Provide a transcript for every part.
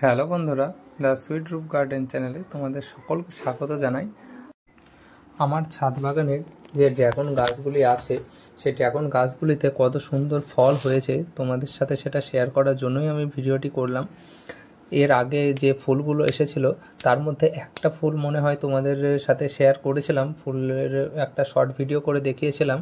Hello বন্ধুরা, the sweet রুপ garden চ্যানেলে তোমাদের সকলকে স্বাগত জানাই। আমার ছাদ বাগানের যে ড্রাগন গাছগুলি আছে সেই ড্রাগন গাছগুলিতে কত সুন্দর ফল হয়েছে তোমাদের সাথে সেটা শেয়ার করার জন্যই আমি ভিডিওটি করলাম। এর আগে যে ফুলগুলো এসেছিল তার মধ্যে একটা ফুল মনে হয় তোমাদের সাথে শেয়ার করেছিলাম, ফুলের একটা শর্ট ভিডিও করে দেখিয়েছিলাম।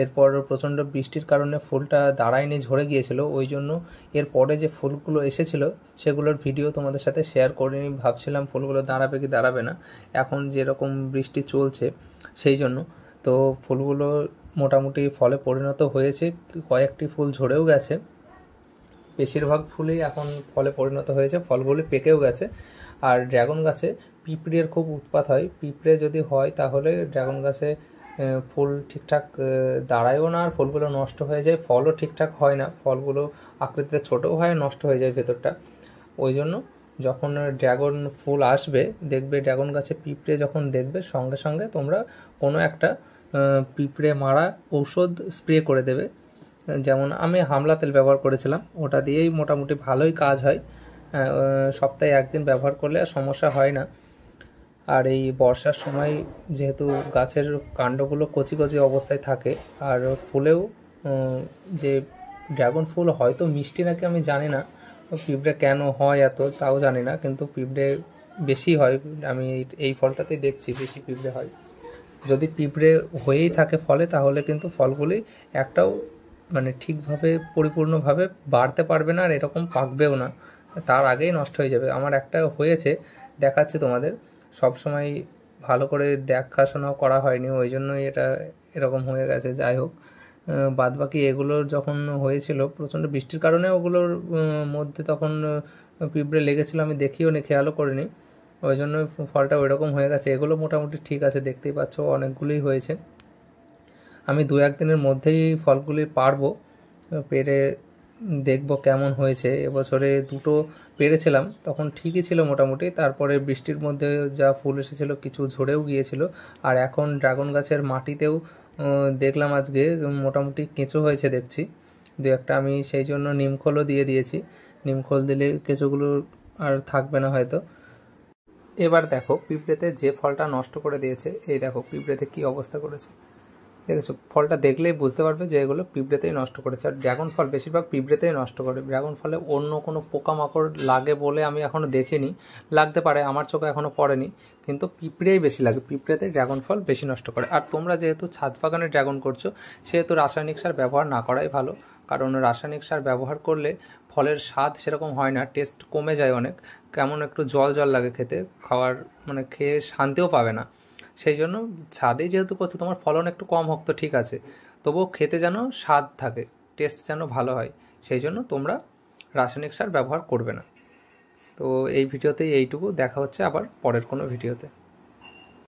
এরপর প্রচণ্ড বৃষ্টির কারণে ফুলটা দাঁড়ায়নি, ঝরে গিয়েছিল, ওই জন্য এরপরে যে ফুলগুলো এসেছিল সেগুলোর ভিডিও তোমাদের সাথে শেয়ার করিনি। ভাবছিলাম ফুলগুলো দাঁড়াবে কি দাঁড়াবে না, এখন যেরকম বৃষ্টি চলছে সেই জন্য। তো ফুলগুলো মোটামুটি ফলে পরিণত হয়েছে, কয়েকটি ফুল ঝরেও গেছে, বেশিরভাগ ফুলই এখন ফলে পরিণত হয়েছে, ফলগুলি পেকেও গেছে। আর ড্রাগন গাছে পিঁপড়ের খুব উৎপাত হয়, পিঁপড়ে যদি হয় তাহলে ড্রাগন গাছে ফুল ঠিকঠাক দাঁড়ায়ও না, আর ফুলগুলো নষ্ট হয়ে যায়, ফলও ঠিকঠাক হয় না, ফলগুলো আকৃতিতে ছোটও হয়, নষ্ট হয়ে যায় ভেতরটা। ওই জন্য যখন ড্রাগন ফুল আসবে দেখবে ড্রাগন গাছে পিঁপড়ে যখন দেখবে সঙ্গে সঙ্গে তোমরা কোনো একটা পিঁপড়ে মারা ঔষধ স্প্রে করে দেবে। যেমন আমি হামলা তেল ব্যবহার করেছিলাম, ওটা দিয়েই মোটামুটি ভালোই কাজ হয়, সপ্তাহে একদিন ব্যবহার করলে আর সমস্যা হয় না। আর এই বর্ষার সময় যেহেতু গাছের কাণ্ডগুলো কচি কচি অবস্থায় থাকে, আর ফুলেও যে ড্রাগন ফুল হয়তো মিষ্টি নাকি আমি জানি না, পিঁপড়ে কেন হয় এত তাও জানি না, কিন্তু পিঁপড়ে বেশি হয়, আমি এই ফলটাতেই দেখছি বেশি পিঁপড়ে হয়। যদি পিঁপড়ে হয়েই থাকে ফলে তাহলে কিন্তু ফলগুলি একটাও মানে ঠিকভাবে পরিপূর্ণভাবে বাড়তে পারবে না, আর এরকম পাকবেও না, তার আগেই নষ্ট হয়ে যাবে। আমার একটা হয়েছে, দেখাচ্ছে তোমাদের, সবসময় ভালো করে দেখাশোনাও করা হয়নি, ওই জন্যই এটা এরকম হয়ে গেছে। যাই হোক, বাদবাকি এগুলোর যখন হয়েছিল প্রচণ্ড বৃষ্টির কারণে ওগুলোর মধ্যে তখন পিঁপড়ে লেগেছিলো, আমি দেখিও নি, খেয়ালও করিনি, ওই জন্য ফলটা ওই রকম হয়ে গেছে। এগুলো মোটামুটি ঠিক আছে, দেখতেই পাচ্ছ অনেকগুলোই হয়েছে। আমি দু একদিনের মধ্যেই ফলগুলি পারবো, পেরে দেখব কেমন হয়েছে। এবছরে দুটো পেরেছিলাম, তখন ঠিকই ছিল মোটামুটি, তারপরে বৃষ্টির মধ্যে যা ফুল এসেছিলো কিছু ঝরেও গিয়েছিল। আর এখন ড্রাগন গাছের মাটিতেও দেখলাম আজকে মোটামুটি কেঁচো হয়েছে দেখছি দু একটা, আমি সেই জন্য নিমখোলও দিয়ে দিয়েছি, নিমখোল দিলে কেঁচোগুলো আর থাকবে না হয়তো। এবার দেখো পিঁপড়েতে যে ফলটা নষ্ট করে দিয়েছে, এই দেখো পিঁপড়েতে কি অবস্থা করেছে, দেখেছো? ফলটা দেখলেই বুঝতে পারবে যে এগুলো পিঁপড়েতেই নষ্ট করেছে। আর ড্রাগন ফল বেশিরভাগ পিঁপড়েতেই নষ্ট করে, ড্রাগন ফলে অন্য কোনো পোকামাকড় লাগে বলে আমি এখনও দেখিনি, লাগতে পারে, আমার চোখে এখনও পড়েনি, কিন্তু পিঁপড়েই বেশি লাগে, পিঁপড়েতে ড্রাগন ফল বেশি নষ্ট করে। আর তোমরা যেহেতু ছাদ বাগানে ড্রাগন করছো সেহেতু রাসায়নিক সার ব্যবহার না করাই ভালো, কারণ রাসায়নিক সার ব্যবহার করলে ফলের স্বাদ সেরকম হয় না, টেস্ট কমে যায় অনেক, কেমন একটু জল জল লাগে খেতে, খাওয়ার মানে খেয়ে শান্তিও পাবে না। সেই জন্য ছাদে যেহেতু করছো, তোমার ফলন একটু কম হোক তো ঠিক আছে, তবুও খেতে যেন স্বাদ থাকে, টেস্ট যেন ভালো হয়, সেই জন্য তোমরা রাসায়নিক সার ব্যবহার করবে না। তো এই ভিডিওতে এইটুকু, দেখা হচ্ছে আবার পরের কোনো ভিডিওতে।